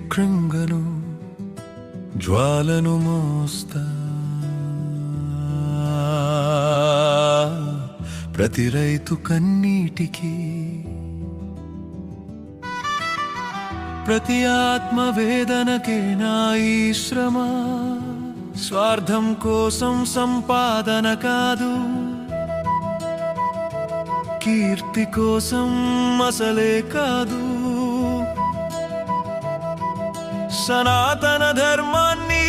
కృంగను జ్వాలను మోస్తా ప్రతి రైతు కన్నీటికి ప్రతి ఆత్మ వేదనకే నా ఈ శ్రమ స్వార్థం కోసం సంపాదన కాదు కీర్తి కోసం అసలే కాదు సనాతన ధర్మాన్ని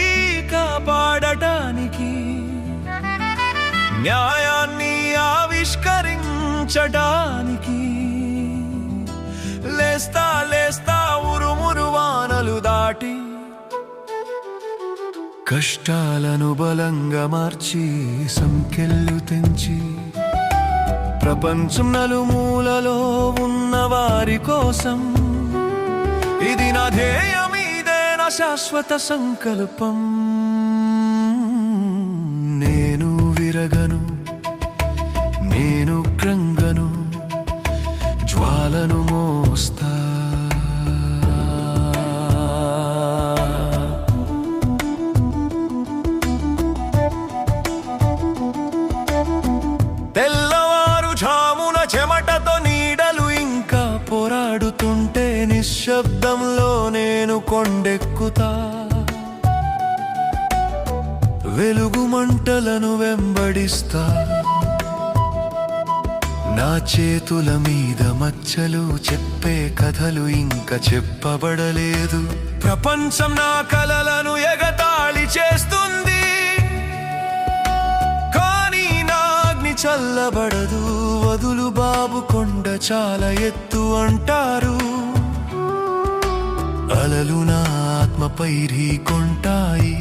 కాపాడటానికి న్యాయాన్ని ఆవిష్కరించడానికి లేస్తా లేస్తా ఉరుమురు వానలు దాటి కష్టాలను బలంగా మార్చి సంకెళ్ళు తెంచి ప్రపంచం నలుమూలలో ఉన్న వారి కోసం ఇది నా ధ్యేయం ఇదే నా శాశ్వత సంకల్పం నేను విరగను నేను కృంగను జ్వాలను మోస్తా తెల్లవారు ఝామున చెమటతో నీడలు ఇంకా పోరాడుతుంటే నిశ్శబ్దంలో నేను కొండెక్కుతా వెలుగు మంటలను వెంబడిస్తా నా చేతుల మీద మచ్చలు చెప్పే కథలు ఇంకా చెప్పబడలేదు ప్రపంచం నా కలలను ఎగతాళి చేస్తుంది కానీ నా అగ్ని చల్లబడదు వదులు బాబు కొండ చాలా ఎత్తు అంటారు అలలు నా ఆత్మపై ఢీకొంటాయి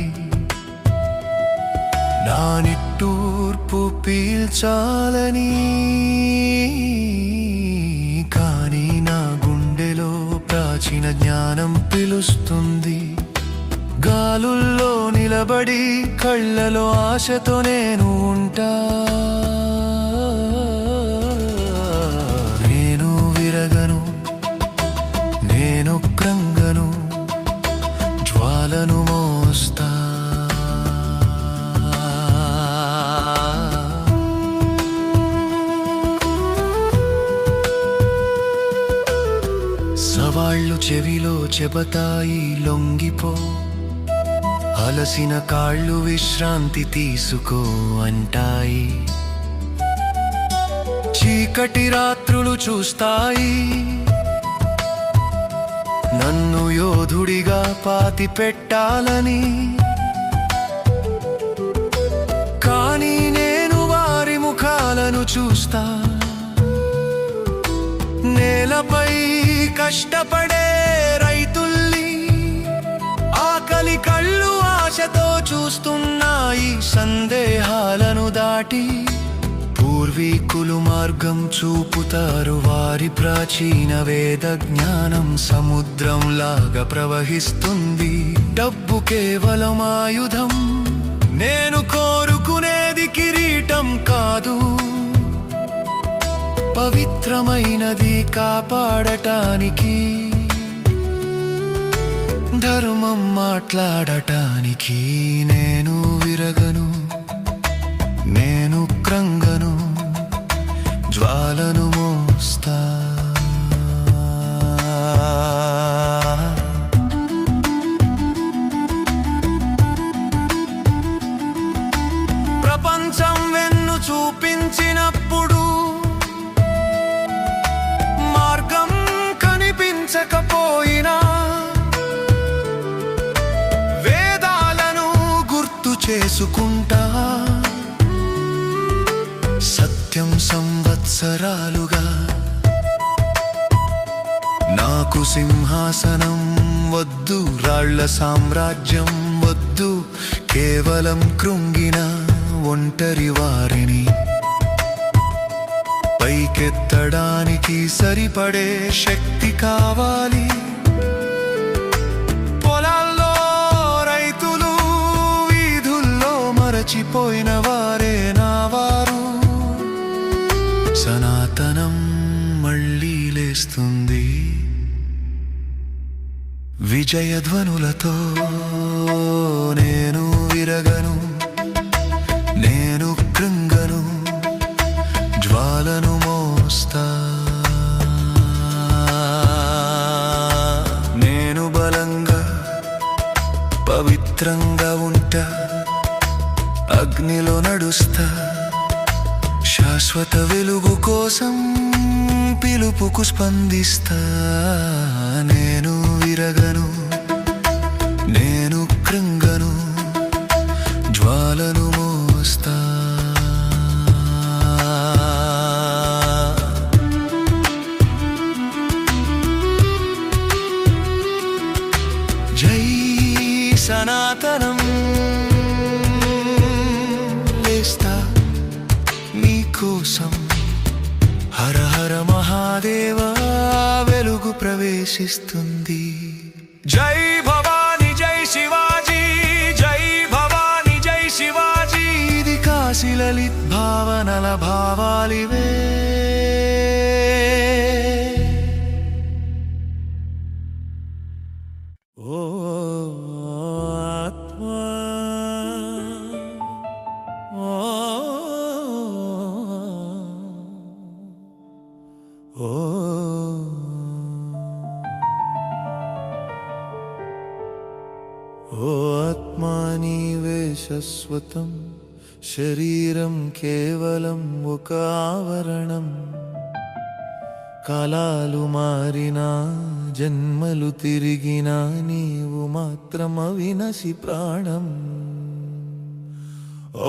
నా నిట్టూర్పు పీల్చాలని కానీ నా గుండెలో ప్రాచీన జ్ఞానం పిలుస్తుంది గాలుల్లో నిలబడి కళ్ళలో ఆశతో నేను ఉంటా నేను విరగను నేను కృంగను జ్వాలను మోస్తా సవాళ్ళు చెవిలో చెబతాయి లొంగిపో అలసిన కాళ్ళు విశ్రాంతి తీసుకో అంటాయి చీకటి రాత్రులు చూస్తాయి నన్ను యోధుడిగా పాతి పెట్టాలని కానీ నేను వారి ముఖాలను చూస్తా నేలపై కష్టపడే రైతుల్ని ఆకలి కళ్ళు ఆశతో చూస్తున్నాయి సందేహాలను దాటి పూర్వీకులు మార్గం చూపుతారు వారి ప్రాచీన వేద జ్ఞానం సముద్రంలాగా ప్రవహిస్తుంది డబ్బు కేవలం ఆయుధం నేను కోరుకునేది కిరీటం కాదు పవిత్రమైనది కాపాడటానికి ధర్మం మాట్లాడటానికి నేను విరగను నేను కృంగను జ్వాలను మోస్తా ప్రపంచం వెన్ను చూపించినప్పుడు మార్గం కనిపించకపోయినా వేదాలను గుర్తు చేసుకుంటా సత్యం సంవత్సరాలుగా నాకు సింహాసనం వద్దు రాళ్ల సామ్రాజ్యం వద్దు కేవలం కృంగిన ఒంటరి వారిని పైకెత్తడానికి సరిపడే శక్తి కావాలి పొలాల్లో రైతులు వీధుల్లో మరచిపోయిన వారే నా వారు సనాతనం మళ్ళీ లేస్తుంది విజయధ్వనులతో నేను విరగను, నేను కృంగను, జ్వాలను మోస్తా. నేను బలంగా పవిత్రంగా ఉంటా, అగ్నిలో నడుస్తా, శాశ్వత వెలుగు కోసం పిలుపుకు స్పందిస్తా. నేను విరగను, నేను కృంగను, జ్వాలను మోస్తా. జై సనాతనం లేస్తా నీకోసం, హర హర మహాదేవా వెలుగు ప్రవేశిస్తుంది. జై భవాని జై శివాజీ, జై భవాని జై శివాజీ. ఇది కాశీ లలిత్ భావనల భావాలివే. ఓ ఆత్మా, ఓ ఆత్మా నీవే శాశ్వతం, శరీరం కేవలం ఒక ఆవరణం. కాలాలు మారినా, జన్మలు తిరిగినా, నీవు మాత్రం అవినసి ప్రాణం.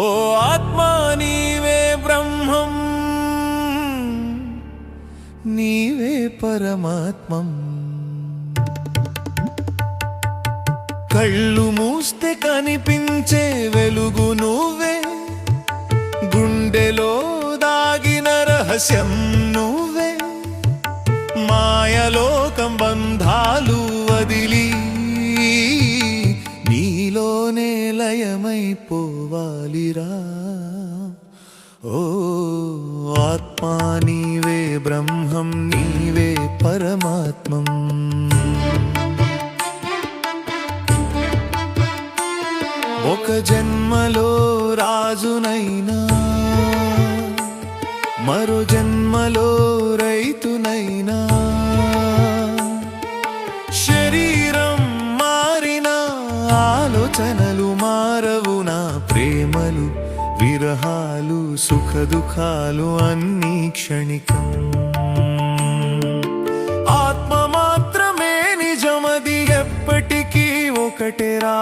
ఓ ఆత్మా నీవే బ్రహ్మం, నీవే పరమాత్మం. కళ్ళు మూస్తే కనిపించే వెలుగు నువ్వే, గుండెలో దాగిన రహస్యం నువ్వే. మాయలోకం బంధాలు వదిలి నీలోనే లయమైపోవాలిరా. ఓ ఆత్మా నీవే బ్రహ్మం, నీవే పరమాత్మం. ఒక జన్మలో రాజునైనా, మరో జన్మలో రైతునైనా, శరీరం మారిన ఆలోచనలు మారవు. నా ప్రేమలు విరహాలు సుఖ దుఃఖాలు అన్నీ క్షణికం. ఆత్మ మాత్రమే నిజమది ఎప్పటికీ ఒకటేరా.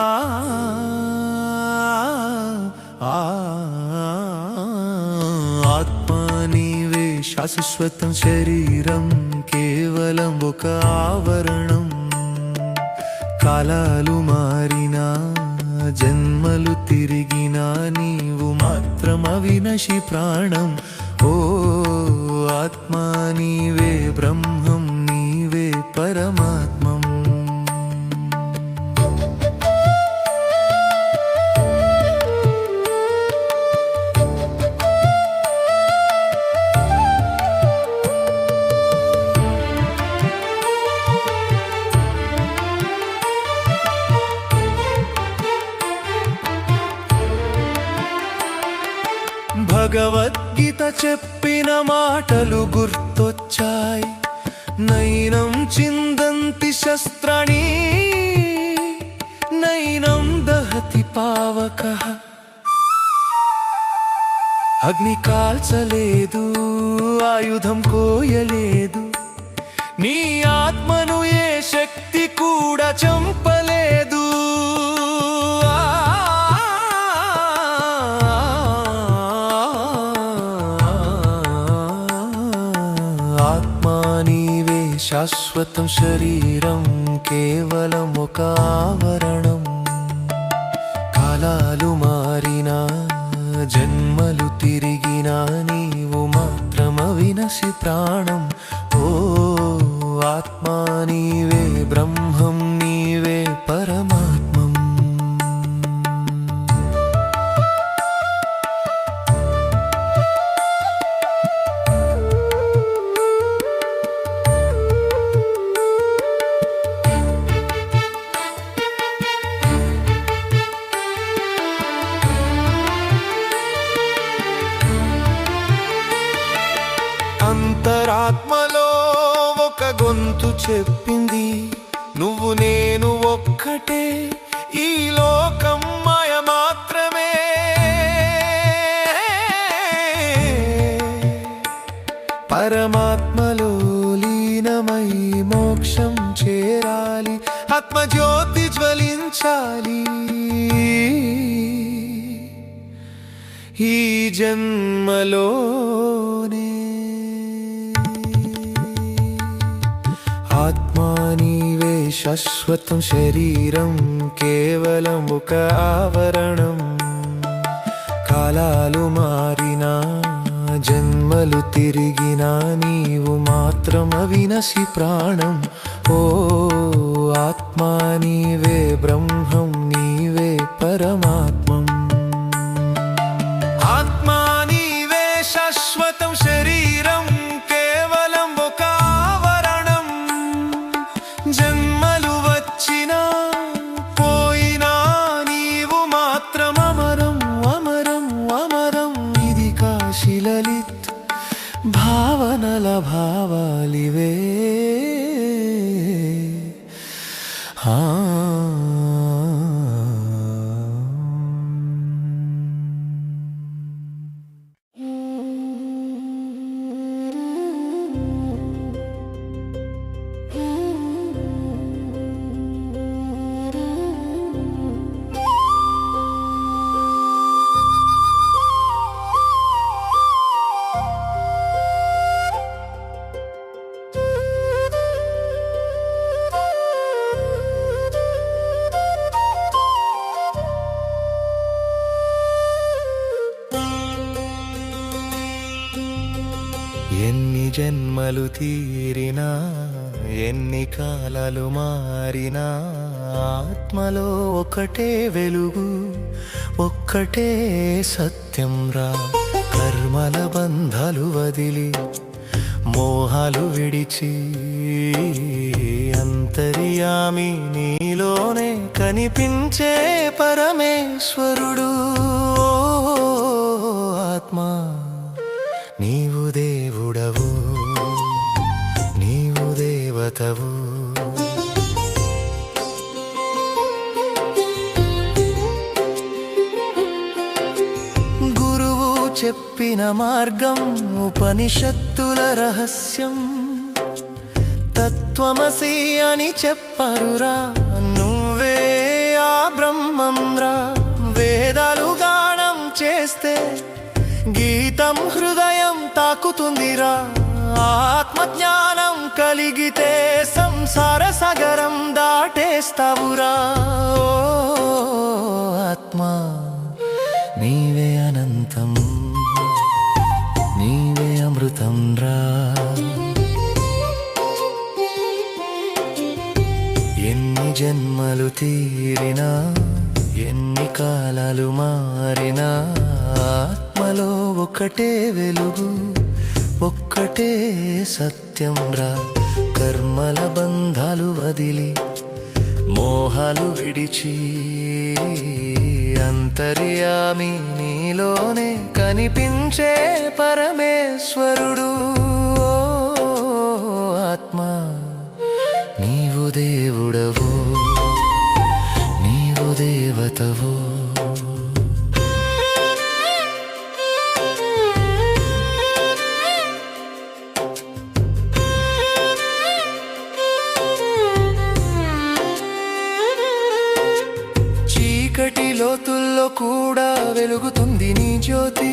ఆత్మ నీవే శాశ్వతం, శరీరం కేవలం ఒక ఆవరణం. కాలాలు మారినా, జన్మలు తిరిగినా, నీవు మాత్రం అవినశి ప్రాణం. ఓ ఆత్మా నీవే బ్రహ్మం, నీవే పరమాత్మం. భగవద్గీత చెప్పిన మాటలు గుర్తొచ్చాయి. నైనం చిందంతి శస్త్రాణి, నైనం దహతి పావకః. అగ్ని కాల్చలేదు, ఆయుధం కోయలేదు, నీ ఆత్మను ఏ శక్తి కూడా చంపలేదు. శాశ్వతం, శరీరం కేవలం ఒక ఆవరణం. కాలాలు మారినా, జన్మలు తిరిగినా, నీవు మాత్రం అవినసి ప్రాణం. ఓ ఆత్మా నీవే బ్రహ్మం, నీవే పరమాత్మం. చెప్పింది నువ్వు నేను ఒక్కటే, ఈ లోకం మాయ మాత్రమే. పరమాత్మలో లీనమై మోక్షం చేరాలి, ఆత్మజ్యోతి జ్వలించాలి. ఈ జన్మలోనే ఆత్మా నీవే శాశ్వతం, శరీరం కేవలం ఒక ఆవరణం. కాలాలు మారినా జన్మలు తిరిగినా నీవు మాత్రం అవినసి ప్రాణం. ఓ ఆత్మా నీవే బ్రహ్మం, నీవే పరమాత్మం. ఆత్మా నీవే శాశ్వతం, శరీరం కేవలం ఒక ఆవరణం. జన్మలు వచ్చినా పోయినా నీవు మాత్రం అమరం, అమరం, అమరం. ఇది కాశీలలిత్ భావనల భావాలివే. ఎన్ని జన్మలు తీరినా ఎన్ని కాలాలు మారినా ఆత్మలో ఒకటే వెలుగు, ఒక్కటే సత్యం రా. కర్మల బంధాలు వదిలి మోహాలు విడిచి అంతర్యామి నీలోనే కనిపించే పరమేశ్వరుడు. ఆత్మా నీవు దేవుడవు, నీవు దేవతవు. గురువు చెప్పిన మార్గం ఉపనిషత్తుల రహస్యం. తత్వమసి అని చెప్పరురా, నువ్వే ఆ బ్రహ్మం రా. వేదాలు గానం చేస్తే గీతం హృదయం తాకుతుందిరా. ఆత్మజ్ఞానం కలిగితే సంసార సాగరం దాటేస్తావురా. ఓ ఆత్మా నీవే అనంతం, నీవే అమృతం రా. ఎన్ని జన్మలు తీరినా ఎన్ని కాలాలు మారినా ఆత్మలో ఒకటే వెలుగు, ఒక్కటే సత్యం రా. కర్మల బంధాలు వదిలి మోహాలు విడిచి అంతర్యామి నీలోనే కనిపించే పరమేశ్వరుడు. ఆత్మా నీవు దేవుడవు, నీవు దేవతవు. చీకటి లోతుల్లో కూడా వెలుగుతుంది నీ జ్యోతి.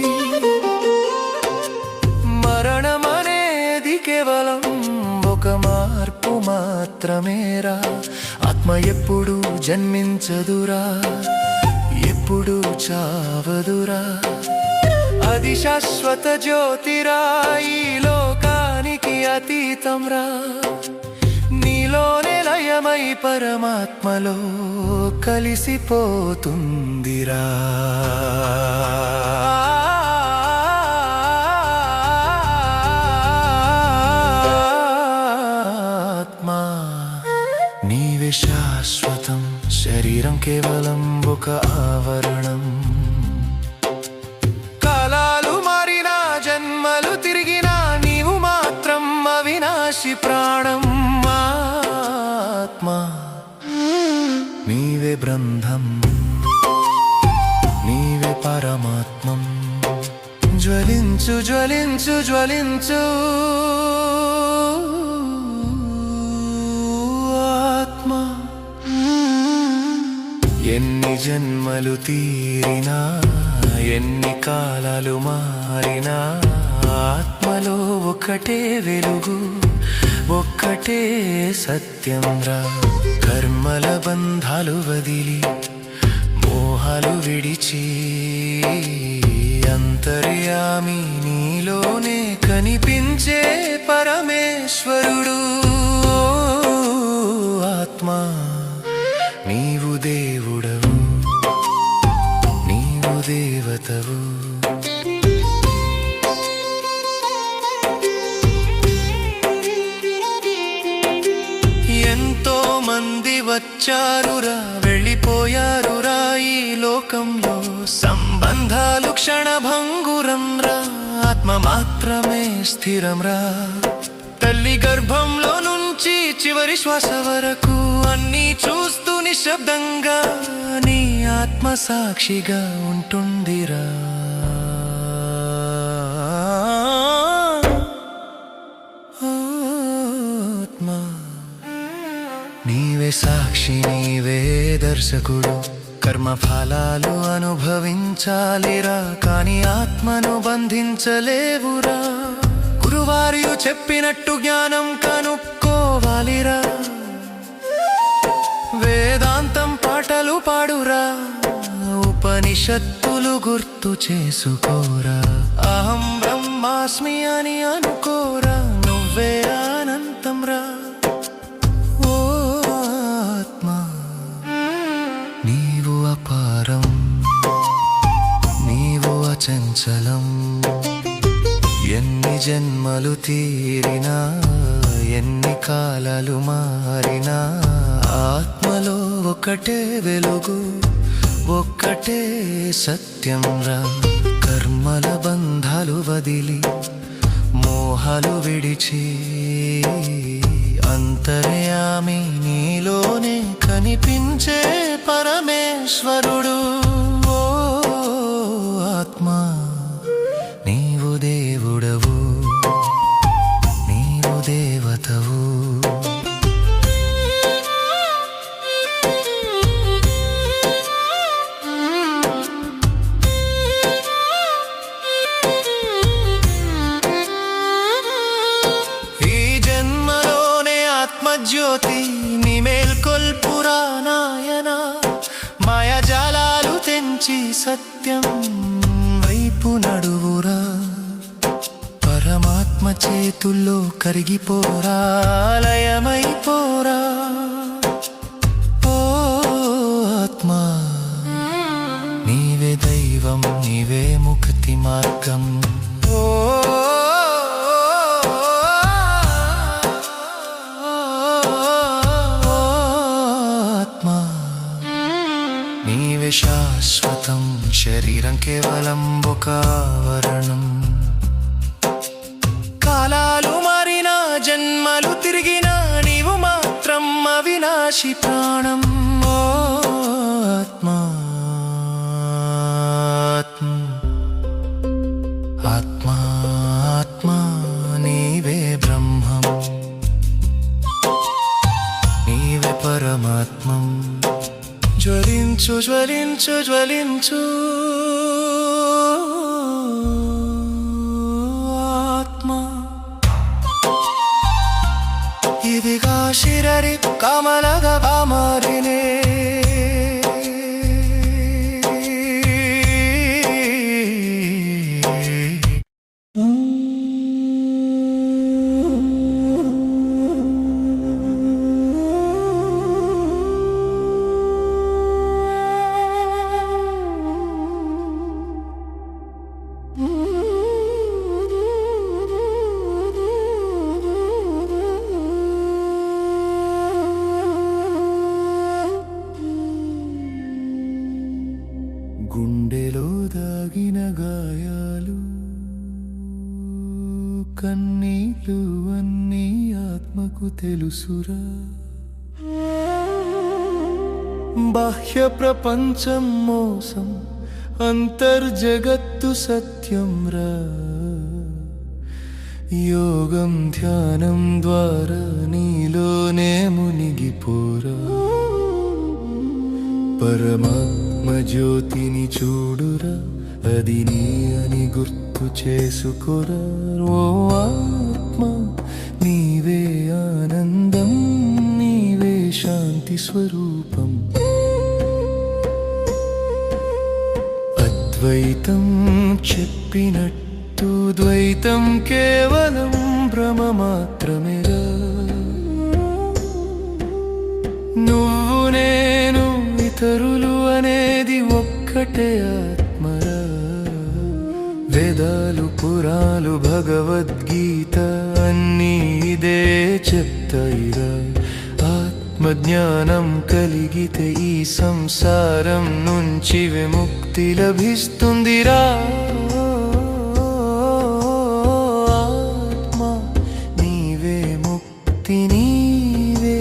మరణమనేది కేవలం ఒక మార్పు మాత్రమేరా. ఆత్మ ఎప్పుడు జన్మించదురా, ఎప్పుడు చావదురా. అది శాశ్వత జ్యోతిరా, ఈ లోకానికి అతీతం రా. నీలోనే లయమై పరమాత్మలో కలిసిపోతుందిరా. ఆత్మా నీవే శాశ్వతం, శరీరం కేవలం ఒక ఆవరణం. కాలాలు మారినా జన్మలు తిరిగినా నీవు మాత్రం అవినాశి ప్రాణం. నీవే బ్రహ్మం నీవే పరమాత్మం జ్వలించు జ్వలించు జ్వలించు ఆత్మ ఎన్ని జన్మలు తీరినా ఎన్ని కాలాలు మారినా ఆత్మలో ఒక్కటే వెలుగు ఒక్కటే సత్యం రా కర్మల బంధాలు వదిలి మోహాలు విడిచి అంతర్యామి నీలోనే కనిపించే పరమేశ్వరుడు ఆత్మా నీవు దేవుడవు నీవు దేవతవు ఎంతో మంది వచ్చారురా వెళ్ళిపోయారురా ఈ లోకంలో సంబంధాలు క్షణభంగురం రా ఆత్మ మాత్రమే స్థిరం రా తల్లి గర్భంలో నుంచి చివరి శ్వాస వరకు అన్నీ చూస్తూ నిశ్శబ్దంగా నీ ఆత్మ సాక్షిగా ఉంటుందిరా ఆత్మ నీవే సాక్షి నీవే దర్శకుడు కర్మ ఫలాలు అనుభవించాలిరా కాని ఆత్మను బంధించలేవురా గురువారు చెప్పినట్టు జ్ఞానం కనుక్కోవాలిరా వేదాంతం పాటలు పాడురా ఉపనిషత్తులు గుర్తు చేసుకోరా అహం బ్రహ్మాస్మి అని అనుకోరా నువ్వే అనంతం రా ఓ ఆత్మా నీవు అపారం నీవు అచంచలం ఎన్ని జన్మలు తీరినా ఎన్ని కాలాలు మారినా ఆత్మలో ఒక్కటే వెలుగు ఒక్కటే సత్యం రా కర్మల బంధాలు వదిలి మోహాలు విడిచి అంతర్యామి నీలోనే కనిపించే పరమేశ్వరుడు ఓ ఆత్మా నీవు దేవుడవు నీవు దేవతవు ఈ జన్మలోనే ఆత్మజ్యోతి నీ మేల్కొల్పురా నాయనా మాయాజాలాలు తెంచి సత్యం వైపు నడువురా పరమాత్మ చేతుల్లో కరిగిపోరా లయమైపోరా ఓ ఆత్మా నీవే దైవం నీవే ముక్తి మార్గం ఓ ఆత్మా నీవే శాశ్వతం శరీరం కేవలం ఒక ఆవరణం కాలాలు మారినా జన్మలు తిరిగినా నీవు మాత్రం అవినాశి ప్రాణం ఓ ఆత్మా ఆత్మా ఆత్మా నీవే బ్రహ్మం నీవే పరమాత్మం జ్వలించు జ్వలించు జ్వలించు ఆత్మా ఇదిగా శిరరి కమలగా మారినే గుండెలో దాగిన గాయాలు కన్నీళ్ళు అన్నీ ఆత్మకు తెలుసురా బాహ్య ప్రపంచం మోసం, అంతర్జగత్తు సత్యం రా. యోగం ధ్యానం ద్వారా నీలోనే మునిగిపోరా. పరమాత్మ జ్యోతిని చూడురా, అది నీ అని గుర్తు చేసుకోరా. ఓ ఆత్మ నీవే ఆనందం, నీవే శాంతి స్వరూపం. అద్వైతం చెప్పినట్టు ద్వైతం కేవలం భ్రమ మాత్రమేరా. నువ్వు నేను ఇతరులు అనేది ఒక్కటే ఆత్మరా. వేదాలు పురాలు భగవద్గీత అన్నీ ఇదే చెప్తాయిరా. ఆత్మజ్ఞానం కలిగితే ఈ సంసారం నుంచి విముక్తి లభిస్తుందిరా. ఆత్మ నీవే ముక్తి, నీవే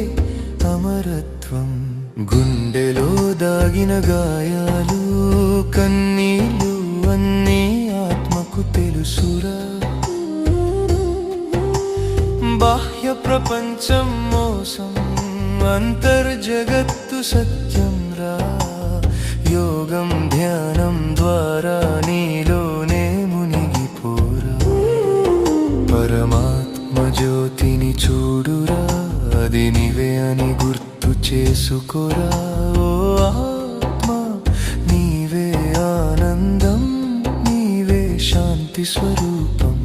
అమరత్వం. గుండెలో దాగిన గాయాలు కన్నీళ్ళు అన్నీ ఆత్మకు తెలుసురా. బాహ్య ప్రపంచం మోసం, అంతర్జగత్తు సత్యం రా. యోగం ధ్యానం ద్వారా నీలోనే మునిగిపోరా. పరమాత్మ జ్యోతిని చూడురా, అది నీవే అని గుర్తు చేసుకోరా. ఓ ఆత్మ నీవే ఆనందం, నీవే శాంతి స్వరూపం.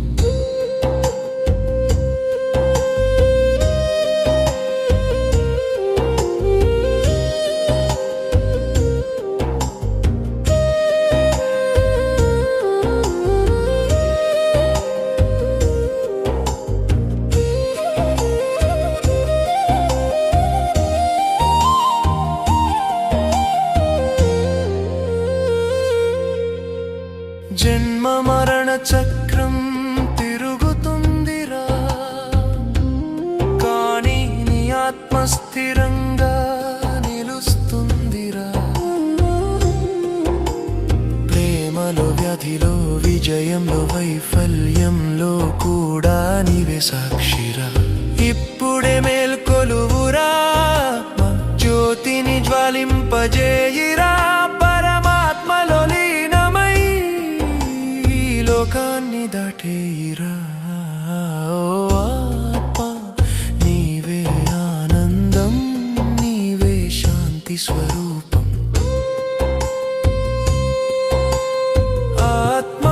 జన్మ మరణ చక్రం తిరుగుతుందిరా, కానీ నీ ఆత్మ స్థిరంగా నిలుస్తుందిరా. ప్రేమలో వ్యాధిలో విజయంలో వైఫల్యంలో కూడా నీవే సాక్షిరా. ఇప్పుడే మేల్కొలువురా, జ్యోతిని జ్వాలింపజేయిరా. పరమాత్మలో లీనమై లోకాన్ని దాటేయిరా. ఓ ఆత్మ నీవే ఆనందం, నీవే శాంతి స్వరూపం. ఆత్మ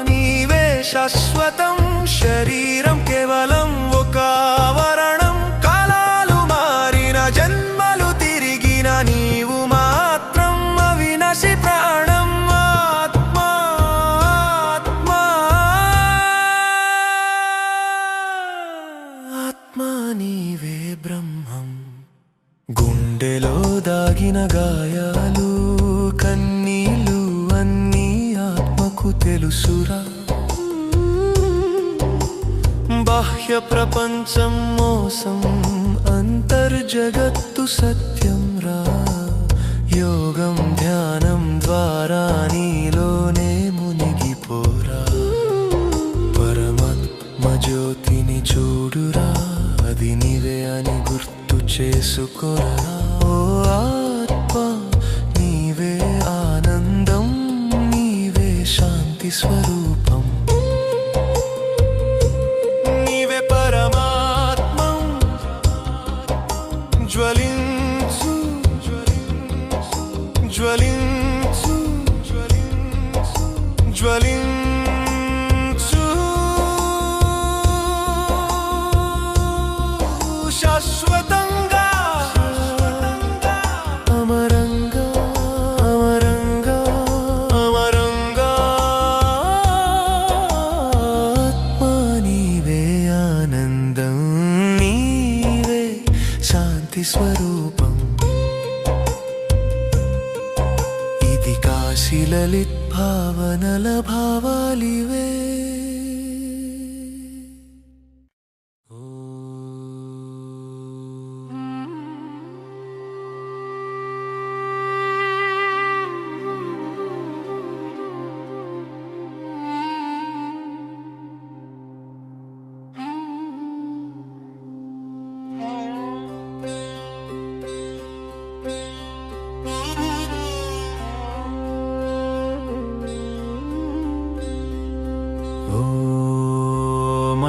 నీవే శాశ్వతం, శరీరం కేవలం ఒక ఆవరణం. కాలాలు మారిన జన్మలు తిరిగిన నీవు మాత్రం అవినాశి ప్రాణం. నీవే బ్రహ్మం. గుండెలో దాగిన గాయాలు కన్నీళ్ళు అన్నీ ఆత్మకు తెలుసురా. బాహ్య ప్రపంచం మోసం, అంతర్జగత్తు సత్యం రా. యోగం ధ్యానం ద్వారా నీలోనే మునిగిపోరా. పరమాత్మ జ్యోతిని చూడురా, అది నీవే అని గుర్తు చేసుకోరా. ఓ ఆత్మ నీవే ఆనందం, నీవే శాంతి స్వరూపం. నీవే పరమాత్మం, జ్వలించు జ్వలించు జ్వలించు శాశ్వతంగా అమరంగా అమరంగా అమరంగా. ఆత్మ నీవే ఆనందం, నీవే శాంతి స్వరూపం. ఇది కాశీ లలిత్ భావనల భావాలివే.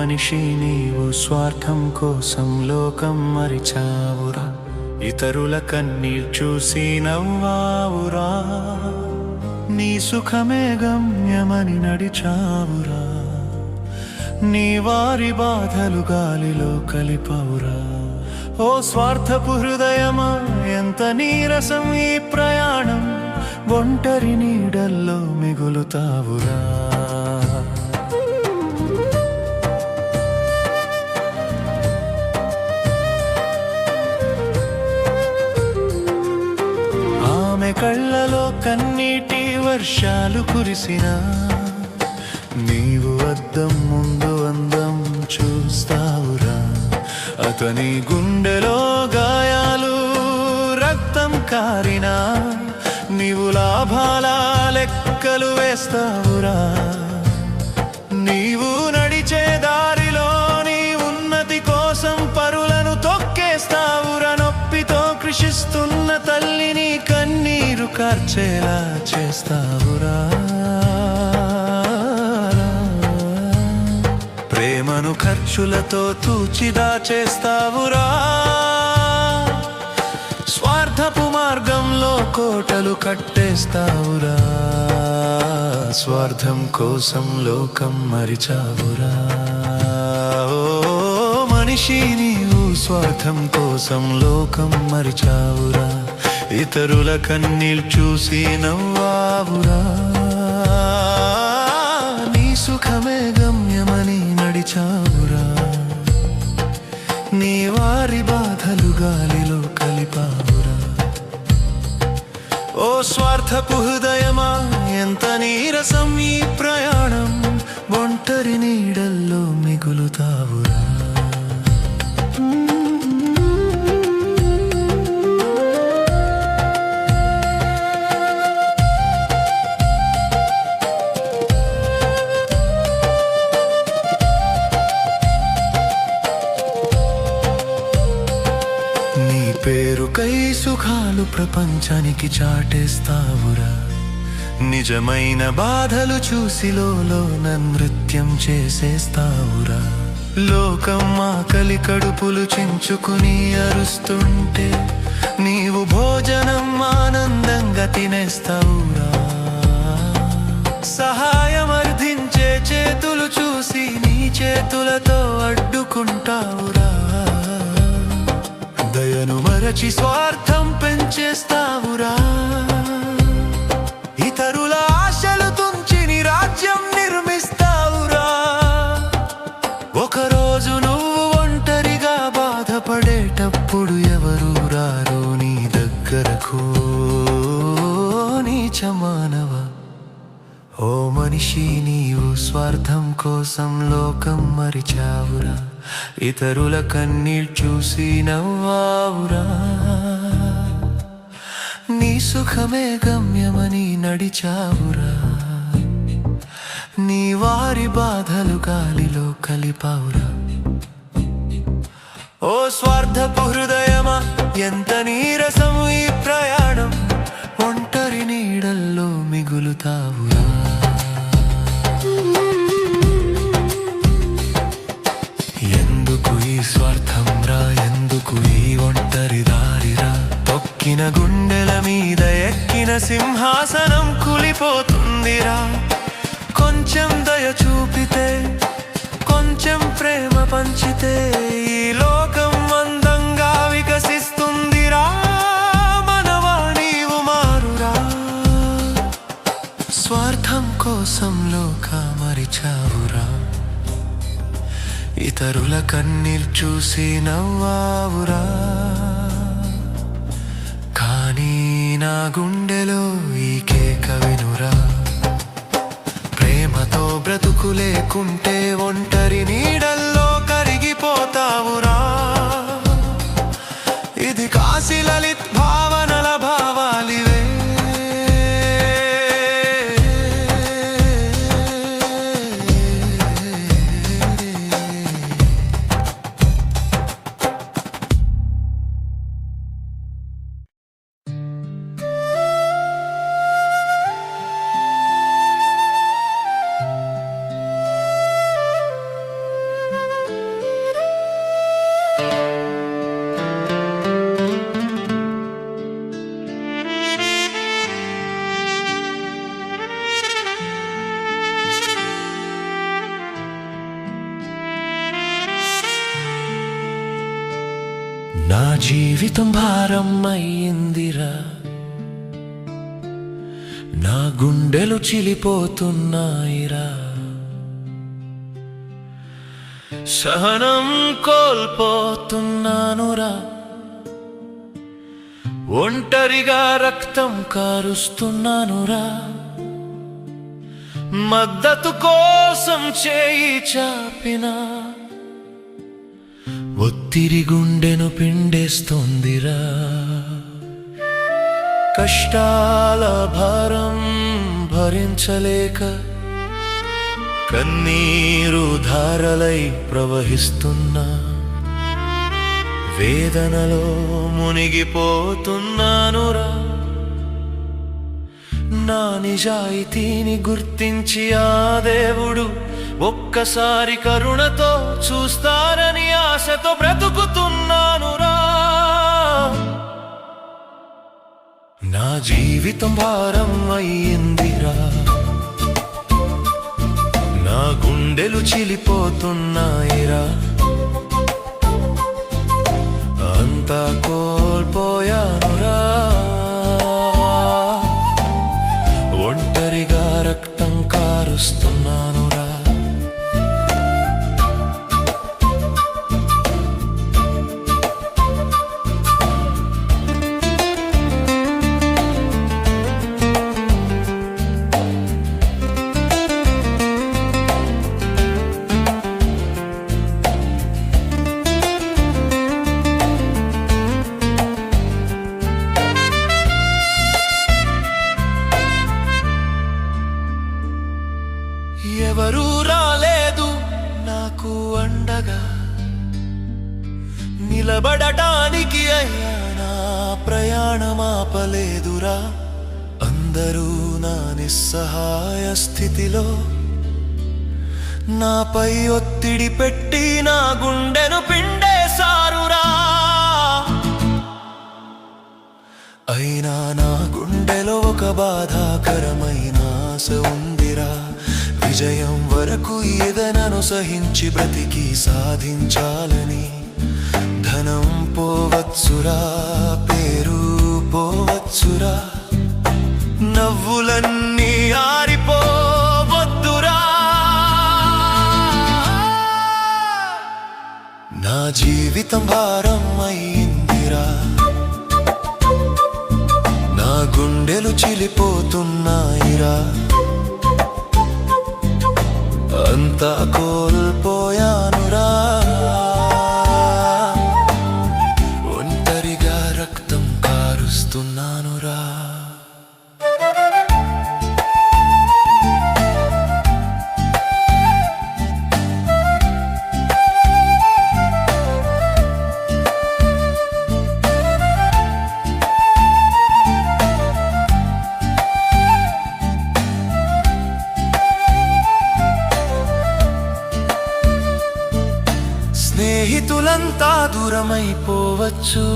మనిషి నీవు స్వార్థం కోసం లోకం మరిచావురా, ఇతరుల కన్నీరు చూసి నవ్వావురా, నీ సుఖమే గమ్యమని నడిచావురా, నీ వారి బాధలు గాలిలో కలిపావురా. ఓ స్వార్థపు హృదయమా, ఎంత నీరసం ఈ ప్రయాణం, ఒంటరి నీడల్లో మిగులుతావురా. ఆమె కళ్ళలో కన్నీటి వర్షాలు కురిసినా, నీవు అద్దం ముందు అందం చూస్తావురా. అతని గుండెలో గాయాలు రక్తం కారినా, నీవు లాభాల లెక్కలు వేస్తావురా. నీవు నడిచే దారిలో నీ ఉన్నతి కోసం పరులను తొక్కేస్తావురా. నొప్పితో కృషిస్తున్న తల్లిని కన్నీరు కార్చేలా చేస్తావురా. ప్రేమను ఖర్చులతో తూచిదా చేస్తావురా. స్వార్థపు మార్గంలో కోటలు కట్టేస్తావురా. స్వార్థం కోసం లోకం మరిచావురా. ఓ మనిషి నీవు స్వార్థం కోసం లోకం మరిచావురా, ఇతరుల కన్నీళ్ళు చూసి నవ్వావురా. నీ సుఖమే గమ్యమని నడిచావురా, నీ వారి బాధలు గాలిలో కలిపావురా. ఓ స్వార్థపు హృదయమా, ఎంత నీరసం ఈ ప్రయాణం, ఒంటరి నీడల్లో మిగులుతావురా. నీ పేరుకై సుఖాలు ప్రపంచానికి చాటేస్తావురా. నిజమైన బాధలు చూసి లోన నృత్యం చేసేస్తావురా. లోకం ఆకలి కడుపులు చించుకుని అరుస్తుంటే, నీవు భోజనం ఆనందంగా తినేస్తావురా. సహాయం అర్థించే చేతులు చూసి నీ చేతులతో అడ్డుకుంటావురా. దయను మరచి స్వార్థం పెంచేస్తావురా. ఇతరుల ఆశలు తుంచి నీ రాజ్యం నిర్మిస్తావురా. ఒకరోజు నువ్వు ఒంటరిగా బాధపడేటప్పుడు ఎవరు రారు నీ దగ్గరకు. నీచ మానవ, ఓ మనిషి నీవు స్వార్థం కోసం లోకం మరిచావురా, ఇతరుల కన్నీళ్ళు చూసి నవ్వావురా. నీ సుఖమే గమ్యమని నడిచావురా, నీ వారి బాధలు గాలిలో కలిపావురా. ఓ స్వార్థపు హృదయమా, ఎంత నీరసము ఈ ప్రయాణం, ఒంటరి నీడల్లో మిగులుతావురా. ఎందుకు ఈ స్వార్థం రా, ఎందుకు ఈ ఒంటరి దారిరా, తొక్కిన గుండెల మీద ఎక్కిన సింహాసనం కూలిపోతుందిరా. కొంచెం దయ చూపితే, కొంచెం ప్రేమ పంచితే, ఈ లోకం అందంగా వికసిస్తుందిరా. మనవా నీవు మారురా. స్వార్థం కోసం లోక మరిచావురా, ఇతరుల కన్నీళ్ళు చూసి నవ్వావురా. కానీ నా గుండెలో ఈ కేక వినురా. ప్రేమతో బ్రతుకు లేకుంటే ఒంటరి నీడల్లో కరిగిపోతావురా. ఇది కాశీ లలిత్ భావనల భావాలివే. జీవితం భారం అయ్యిందిరా, నా గుండెలు చిలిపోతున్నాయిరా, సహనం కోల్పోతున్నానురా, ఒంటరిగా రక్తం కారుస్తున్నానురా, మద్దతు కోసం చేయి చాపినా ఒత్తిడి గుండెను పిండేస్తోందిరా. కష్టాల భారం భరించలేక కన్నీరు ధారలై ప్రవహిస్తున్నా, వేదనలో మునిగిపోతున్నానురా. నా నిజాయితీని గుర్తించి ఆ దేవుడు ఒక్కసారి కరుణతో చూస్తారని ఆశతో బ్రతుకుతున్నానురా. నా జీవితం భారం అయ్యిందిరా, నా గుండెలు చిలిపోతున్నాయిరా, అంతా కోల్పోయానురా, ఒంటరిగా రక్తం కారుస్తున్నానురా. ఎవరూ రాలేదు నాకు అండగా, నిలబడటానికి అయ్యా నా ప్రయాణమాపలేదురా. అందరూ నా నిస్సహాయ స్థితిలో నాపై ఒత్తిడి పెట్టి నా గుండెను పిండేశారురా. అయినా నా గుండెలో ఒక బాధాకరమైన ఆశ ఉందిరా, విజయం వరకు ఏదనను సహించి బ్రతికి సాధించాలని. ధనం పోవచ్చురా, పేరు పోవచ్చురా, నవ్వులన్నీ ఆరిపోవద్దురా. నా జీవితం భారం అయ్యిందిరా, నా గుండెలు చిలిపోతున్నాయిరా, అంతా కోల్పోయానురా, ఒంటరిగా రక్తం కారుస్తున్నానురా. స్నేహితులంతా దూరమైపోవచ్చు,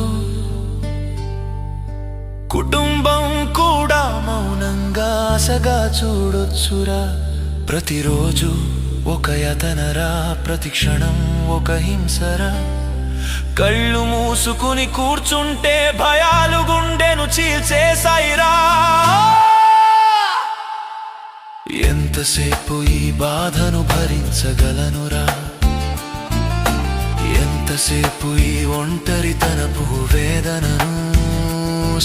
కుటుంబం కూడా మౌనంగా ఆశగా చూడొచ్చురా. ప్రతిరోజు ఒక యతనరా, ప్రతి క్షణం ఒక హింసరా. కళ్ళు మూసుకుని కూర్చుంటే భయాలు గుండెను చీల్చేసాయిరా. ఎంతసేపు ఈ బాధను భరించగలనురా, ఎంతసేపు ఈ ఒంటరితనపు వేదనను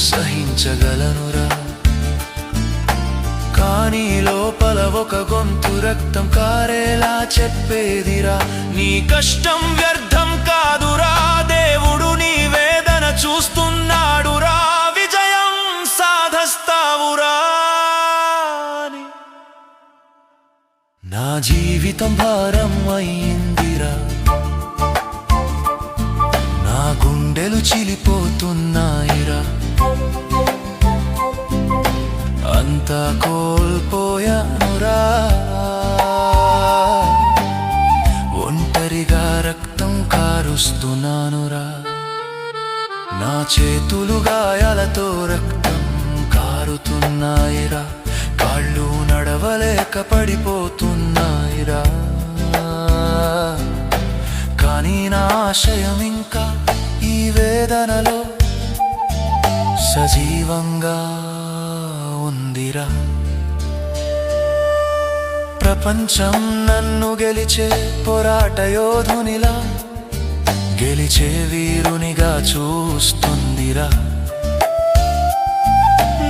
సహించగలనురా. కానీ లోపల ఒక గొంతు రక్తం కారేలా చెప్పేదిరా, నీ కష్టం వ్యర్థం కాదురా, దేవుడు నీ వేదన చూస్తున్నాడురా, విజయం సాధిస్తావురా. నా జీవితం భారం అయ్యిందిరా, నా గుండెలు చిలిపోతున్నాయిరా, అంతా కోల్పోయానురా, ఒంటరిగా రక్తం కారుస్తున్నానురా. నా చేతులు గాయాలతో రక్తం కారుతున్నాయిరా, కాళ్ళు నడవలేక పడిపోతున్నాయిరా. కానీ నా ఆశయం ఇంకా ఈ వేదనలో సజీవంగా ఉందిరా. ప్రపంచం నన్ను గెలిచే పోరాట యోధునిలా, గెలిచే వీరునిగా చూస్తుందిరా.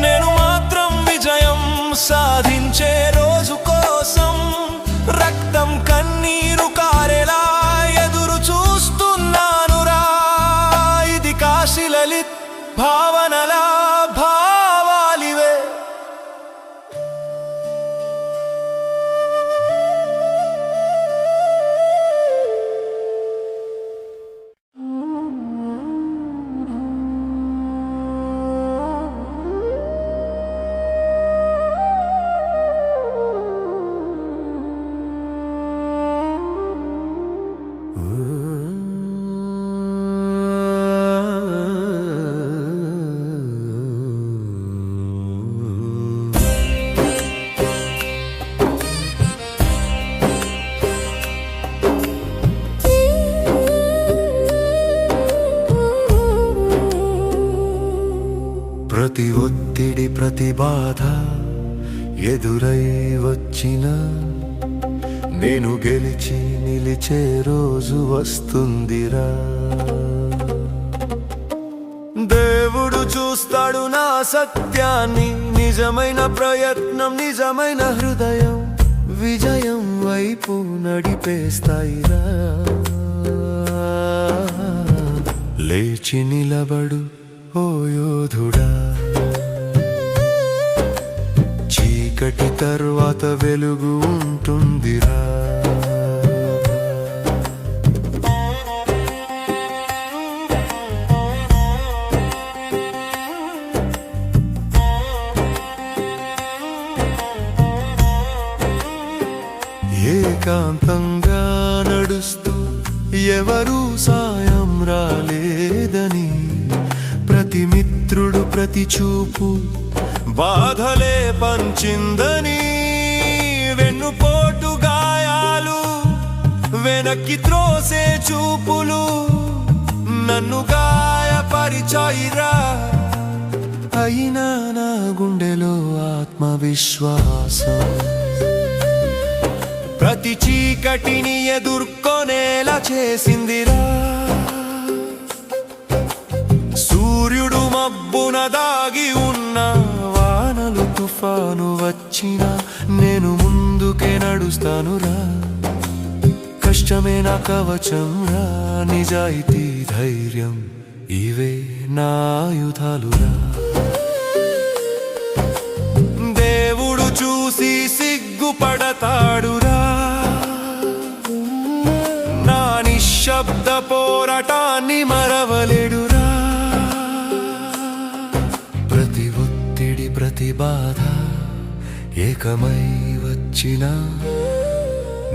నేను మాత్రం విజయం సాధించే రోజు కోసం రక్తం కన్నీరు కారేలా ఎదురు చూస్తున్నానురా. ఇది కాశీ లలిత్ భావనల భావాలివే. ప్రతి ఒత్తిడి ప్రతి బాధ ఎదురై వచ్చిన నేను గెలిచి నిలిచే రోజు వస్తుందిరా. దేవుడు చూస్తాడు నా సత్యాన్ని, నిజమైన ప్రయత్నం నిజమైన హృదయం విజయం వైపు నడిపేస్తాయిరా. లేచి నిలబడు ఓ యోధుడా, చీకటి తర్వాత వెలుగు ఉంటుందిరా. ఏకాంతంగా నడుస్తూ ఎవరూ సాయం రాలేదని, ప్రతి మిత్రుడు ప్రతి చూపు బాధలే పంచిందని, వెన్నుపోటు గాయాలు వెనక్కి త్రోసే చూపులు నన్ను గాయపరిచాయిరా. అయినా నా గుండెలో ఆత్మవిశ్వాసం ప్రతి చీకటిని ఎదుర్కొనేలా చేసిందిరా. సూర్యుడు మబ్బున దాగి ఉన్న, వానలు తుఫాను వచ్చినా నేను ముందుకే నడుస్తానురా. కష్టమే నా కవచం రా, నిజాయితీ ధైర్యం ఇవే నా ఆయుధాలురా. దేవుడు చూసి సిగ్గుపడతాడురా, నా నిశ్శబ్ద పోరాటాన్ని మరవలేడురా. ప్రతి ఒత్తిడి ప్రతి బాధ ఏకమై వచ్చినా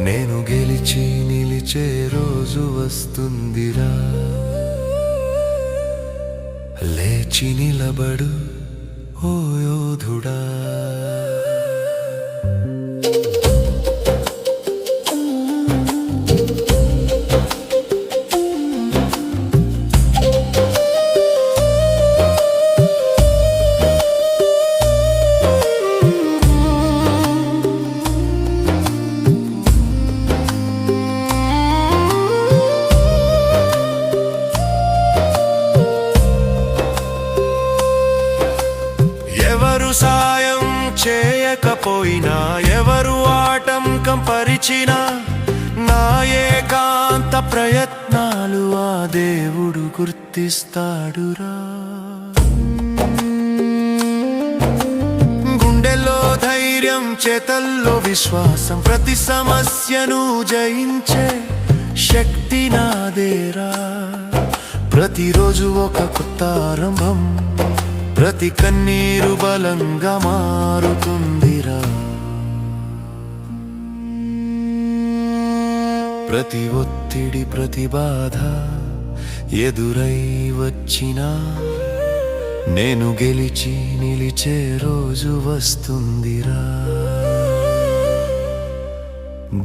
నేను గెలిచి నిలిచే రోజు వస్తుందిరా. లేచి నిలబడు ఓ యోధుడా. సాయం చేయకపోయినా, ఎవరు ఆటంకం పరిచినా, నా ఏకాంత ప్రయత్నాలు ఆ దేవుడు గుర్తిస్తాడురా. గుండెల్లో ధైర్యం చేతల్లో విశ్వాసం, ప్రతి సమస్యను జయించే శక్తి నాదేరా. ప్రతిరోజు ఒక కొత్త ఆరంభం, ప్రతి కన్నీరు బలంగా మారుతుందిరా. ప్రతి ఒత్తిడి ప్రతి బాధ ఎదురై వచ్చినా నేను గెలిచి నిలిచే రోజు వస్తుందిరా.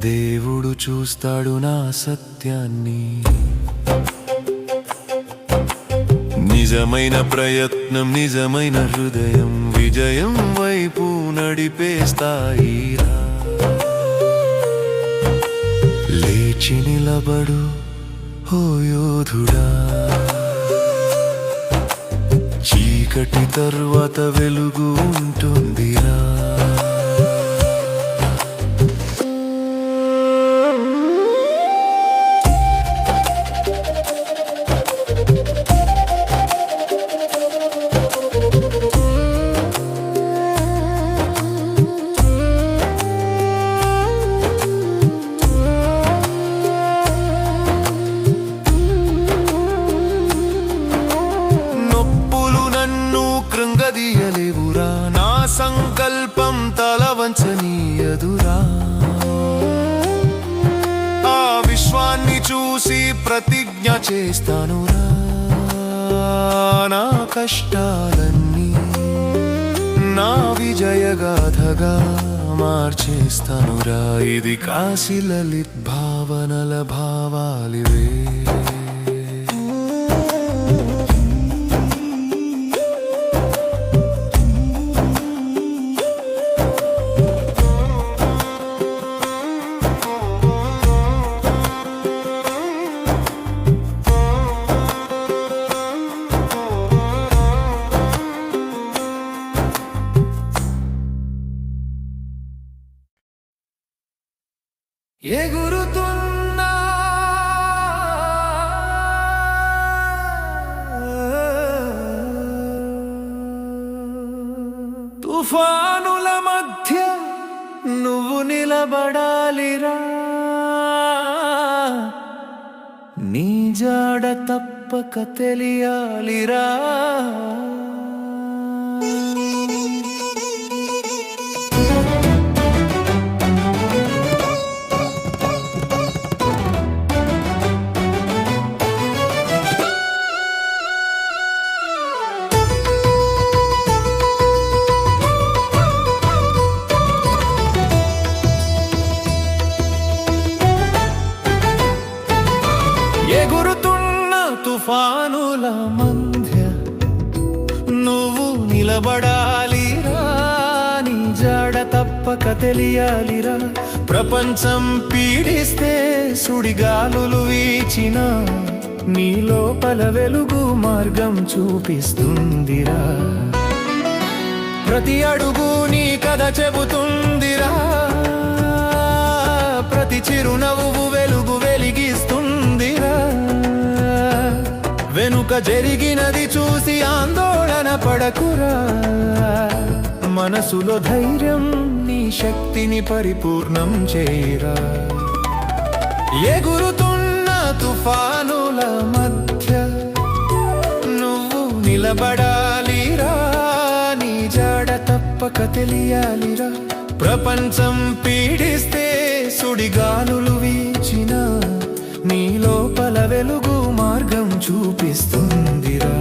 దేవుడు చూస్తాడు నా సత్యాన్ని, నిజమైన ప్రయత్నం నిజమైన హృదయం విజయం వైపు నడిపేస్తాయిరా. లేచి నిలబడు ఓ యోధుడా, చీకటి తర్వాత వెలుగు ఉంటుందిరా. కృంగదీయలేవురా, నా సంకల్పం తలవంచనీయదురా. ఆ విశ్వాన్ని చూసి ప్రతిజ్ఞ చేస్తానురా, నా కష్టాలన్నీ నా విజయగాథగా మార్చేస్తానురా. ఇది కాశీ లలిత్ భావనల భావాలివే. ఎగురుతున్నా తుఫానుల మధ్య నువ్వు నిలబడాలిరా. నీ జాడ తప్పక తెలియాలిరా. ఎగురుతున్న తుఫానుల మధ్య నువ్వు నిలబడాలిరా. నీ జాడ తప్పక తెలియాలిరా. ప్రపంచం పీడిస్తే సుడిగాలులు వీచిన నీ లోపల వెలుగు మార్గం చూపిస్తుందిరా. ప్రతి అడుగు నీ కథ చెబుతుందిరా. ప్రతి చిరునవ్వు వెలుగు వెలిగిస్తుందిరా. వెనుక జరిగినది చూసి ఆందోళన పడకురా. మనసులో ధైర్యం నీ శక్తిని పరిపూర్ణం చేయరా. ఎగురుతున్న తుఫానుల మధ్య నువ్వు నిలబడాలిరా. నీ జాడ తప్పక తెలియాలిరా. ప్రపంచం పీడిస్తే సుడిగాలులు వీచిన నీ లోపల వెలుగు మార్గం చూపిస్తుందిరా.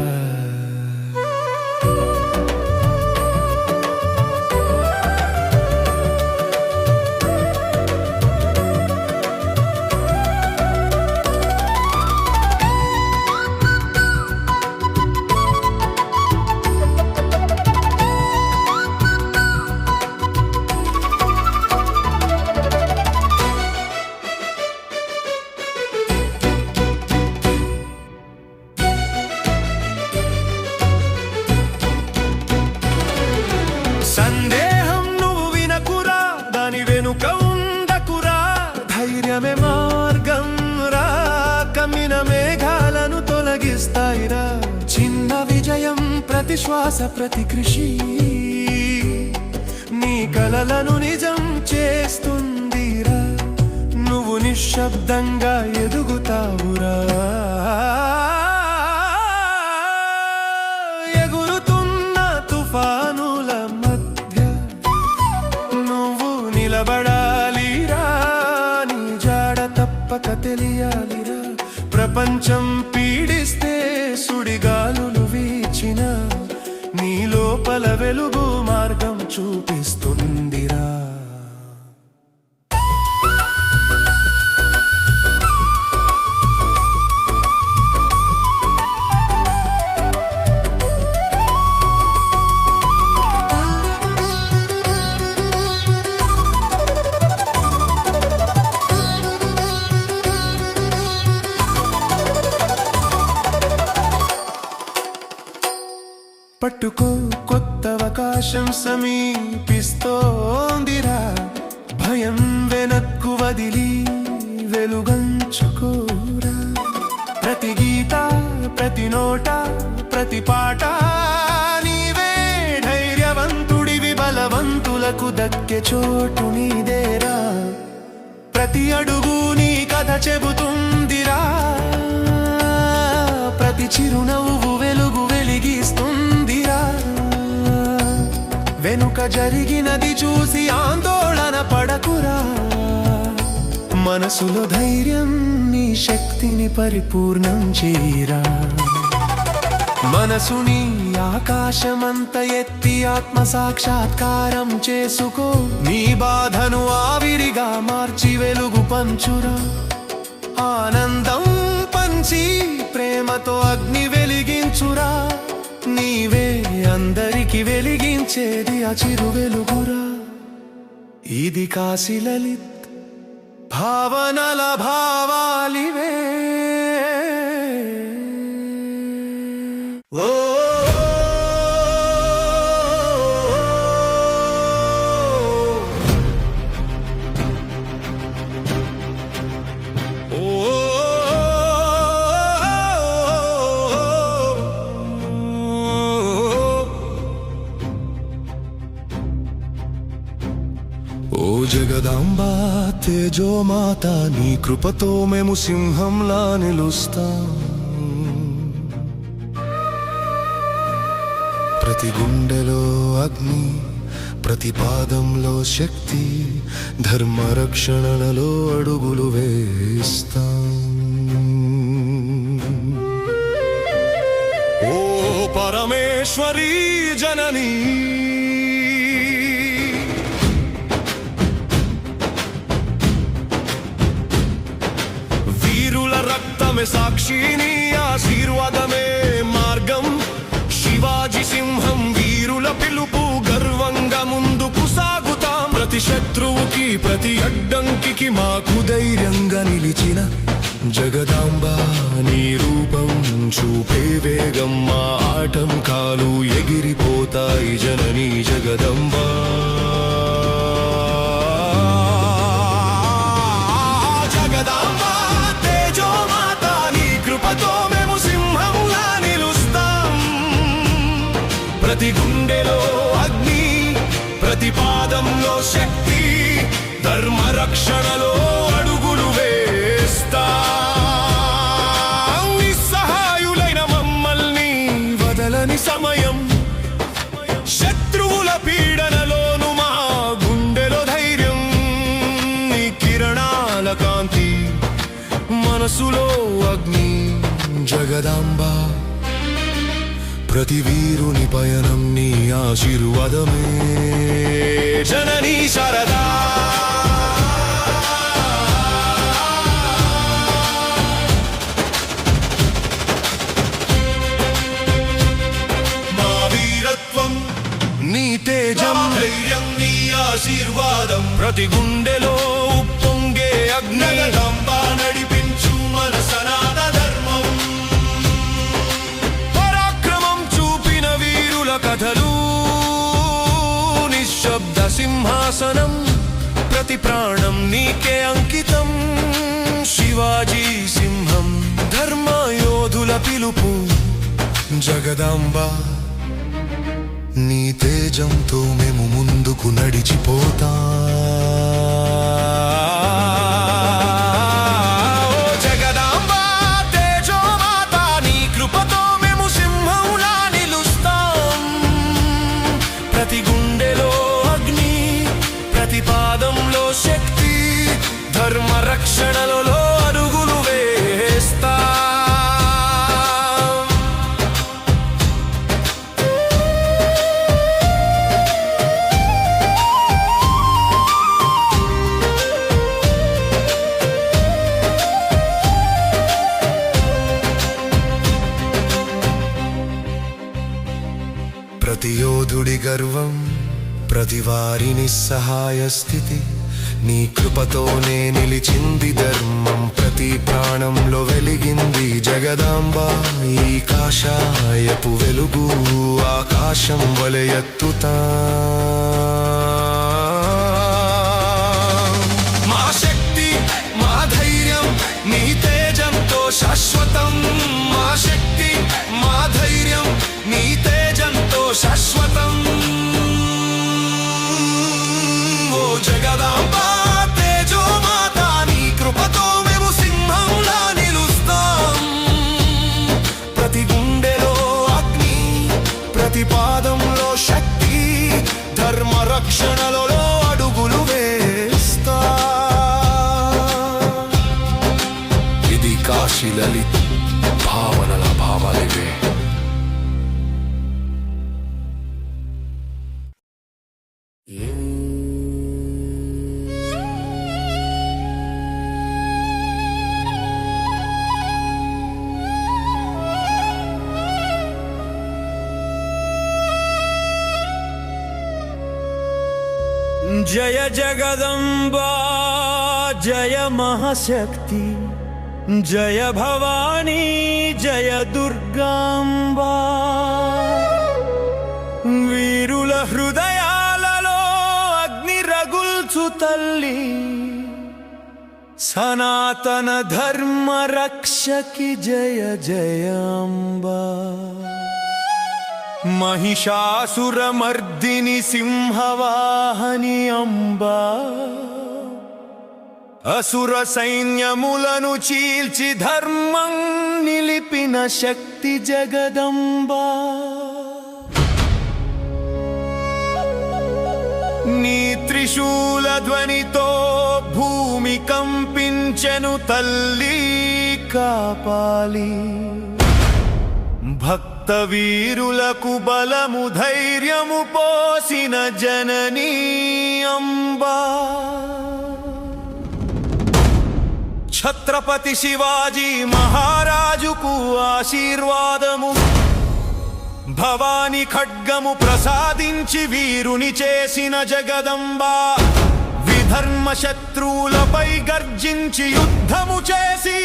సందేహం నువ్వు వినకురా, దాని వెనుక ఉండకురా. ధైర్యమే మార్గం రా, కమ్మిన మేఘాలను తొలగిస్తాయిరా. చిన్న విజయం ప్రతి శ్వాస ప్రతి కృషి నీ కలలను నిజం చేస్తుందిరా. నువ్వు నిశ్శబ్దంగా ఎదుగుతావురా. ఎగురుతున్న తుఫానుల మధ్య నువ్వు నిలబడాలిరా. నీ జాడ తప్పక తెలియాలిరా. ప్రపంచం పీడిస్తే సుడిగాలులు వీచిన నీ లోపల వెలుగు మార్గం చూపిస్తుందిరా. ఆకాశం సమీపిస్తోందిరా, భయం వెనక్కు వదిలి వెలుగంచుకోరా. ప్రతి గీత, ప్రతి నోట, ప్రతి పాట నీవే ధైర్యవంతుడివి, బలవంతులకు దక్కే చోటు నీదేరా. ప్రతి అడుగు నీ కథ చెబుతుందిరా, ప్రతి చిరునవ్వు వెలుగు వెలిగిస్తుందిరా. వెనుక జరిగినది చూసి ఆందోళన పడకురా, మనసులో ధైర్యం నీ శక్తిని పరిపూర్ణం చేయరా. మనసుని ఆకాశమంత ఎత్తి ఆత్మ సాక్షాత్కారం చేసుకో, నీ బాధను ఆవిరిగా మార్చి వెలుగు పంచురా. ఆనందం పంచి ప్రేమతో అగ్ని వెలిగించురా, నీవే అందరికి వెలిగించేది ఆ చిరు వెలుగురా. ఇది కాశీ లలిత్ భావనల భావాలివే. ఓ జగదాంబా తేజో మాత, నీ కృపతో మేము సింహంలా నిలుస్తాం. ప్రతి గుండెలో అగ్ని, ప్రతి పాదంలో శక్తి, ధర్మ రక్షణలో అడుగులు వేస్తాం. ఓ పరమేశ్వరీ జననీ, రక్తమే సాక్షి, నీ ఆశీర్వాదమే మార్గం. శివాజీ సింహం వీరుల పిలుపు, గర్వంగా ముందుకు సాగుతాం. ప్రతి శత్రువుకి, ప్రతి అడ్డంకికి మాకు ధైర్యంగా నిలిచిన జగదాంబ, నీ రూపం చూపే వేగం మా ఆటంకాలు ఎగిరిపోతాయి. జననీ జగదంబ, ప్రతి గుండెలో అగ్ని, ప్రతి పాదంలో శక్తి, ధర్మ రక్షణలో అడుగులు వేస్తా. నిస్సహాయులైన మమ్మల్ని వదలని సమయం, శత్రువుల పీడనలోను మా గుండెలో ధైర్యం. నీ కిరణాల కాంతి, మనసులో అగ్ని జగదాంబ. ప్రతి వీరుని పయనం నీ ఆశీర్వాదమే. జననీ శారదా, మా వీరత్వం నీ తేజం, ధైర్యం నీ ఆశీర్వాదం. ప్రతి గుండెలో ఉప్పొంగే అగ్ని, జగదాంబ నడిపించు మన సనాతన ధర్మం. కథలు నిశ్శబ్ద సింహాసనం, ప్రతి ప్రాణం నీకే అంకితం. శివాజీ సింహం, ధర్మ యోధుల పిలుపు. జగదాంబ, నీ తేజంతో మేము ముందుకు నడిచిపోతాం. ప్రతి గుండెలో అగ్ని, ప్రతి పాదంలో శక్తి, ధర్మ రక్షణలలో అడుగులు వేస్తా. ప్రతి యోధుడి గర్వం, ప్రతి వారి నిస్సహాయ స్థితి, నీ కృపతోనే నిలిచింది ధర్మం, ప్రతి ప్రాణంలో వెలిగింది జగదాంబ. ఈ కాషాయపు వెలుగు ఆకాశం వలె ఎత్తుతా. మా శక్తి మా ధైర్యం నీ తేజంతో శాశ్వతం. మా శక్తి మా ధైర్యం నీ తేజంతో శాశ్వతం. ఓ జగదాంబ తేజో మాత, నీ కృపతో మేము సింహంలా నిలుస్తాం. ప్రతి గుండెలో అగ్ని, ప్రతి పాదంలో శక్తి, ధర్మ రక్షణలలో అడుగులు వేస్తా. ఇది కాశీ లలిత్ భావనల భావాలివే. జయ జగదంబా జయ మహాశక్తి, జయ భవానీ జయ దుర్గాంబా. వీరుల హృదయాలలో అగ్ని రగుల్చు తల్లి, సనాతన ధర్మ రక్షకి జయ జయాంబా. महिषासुरमर्दिनि सिंहवाहनि अंबा, असुर सैन्यमुలను చీల్చి ధర్మం నిలిపిన శక్తి జగదంబా. నీ త్రిశూల ధ్వనితో భూమి కంపించెను తల్లి కాపాలి. భక్త వీరులకు బలము ధైర్యము పోసిన జననీ అంబా. ఛత్రపతి శివాజీ మహారాజుకు ఆశీర్వాదము, భవాని ఖడ్గము ప్రసాదించి వీరుని చేసిన జగదంబా. విధర్మ శత్రువులపై గర్జించి యుద్ధము చేసి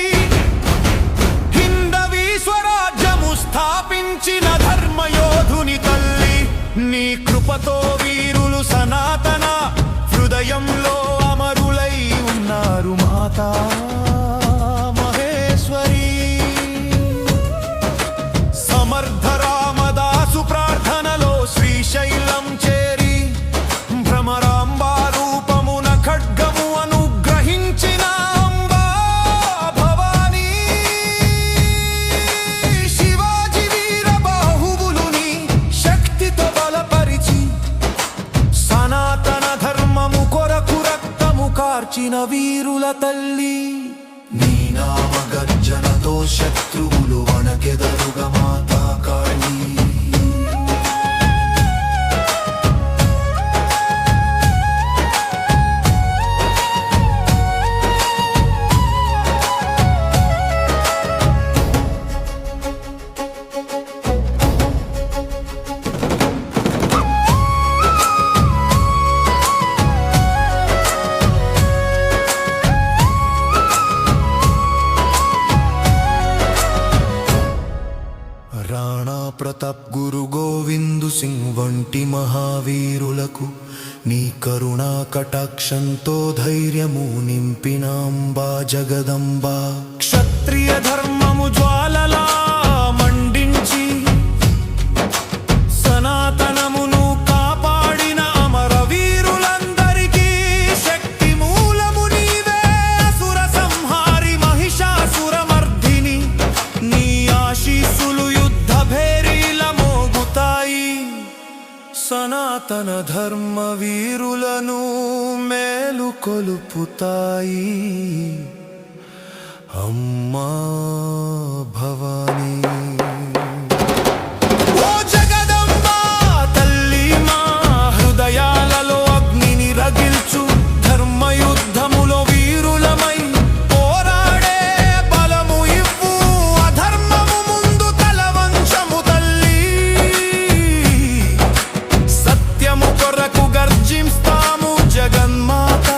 స్వరాజ్యము స్థాపించిన ధర్మయోధుని తల్లి. నీ కృపతో వీరులు సనాతన హృదయంలో అమరులై ఉన్నారు మాతా మహేశ్వరి. సమర్థ రామదాసు ప్రార్థనలో శ్రీశైలం చేరి భ్రమరాంబా రూపమున ఖడ్గము అనుగ్రహించిన కార్చిన వీరుల తల్లి. నీ నామ గర్జనతో శత్రువులు వణకెదరుగా మాతా కాళీ. ప్రతాప్ గురు గోవిందు సింగ్ వంటి మహావీరులకు నీ కరుణా కటాక్షంతో ధైర్యము నింపినాంబా జగదంబా. క్షత్రియ ధర్మము జ్వాలలా మండించి సనాతనమును కాపాడిన అమర వీరులందరికీ శక్తి మూలము నీవే. అసుర సంహారి మహిషాసుర మర్దిని, నీ ఆశీస్సులు భేరీల మోగుతాయి. సనాతన ధర్మ వీరులను మేలు కొలుపుతాయి. అమ్మా భవానీ. ఓ జగదంబా తల్లి, మా హృదయాలలో అగ్నిని రగిల్చు. ధర్మయుద్ధములో వీరులమై పోరాడే బలము ఇవ్వు. అధర్మము ముందు తల వంచము తల్లి. సత్యము కొరకు గర్జిస్తాము జగన్మాత.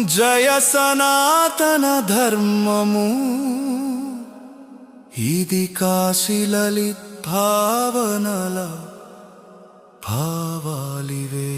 జయ సనాతన ధర్మము ఇది కాశీలలిత్ భావనల భావాలివే.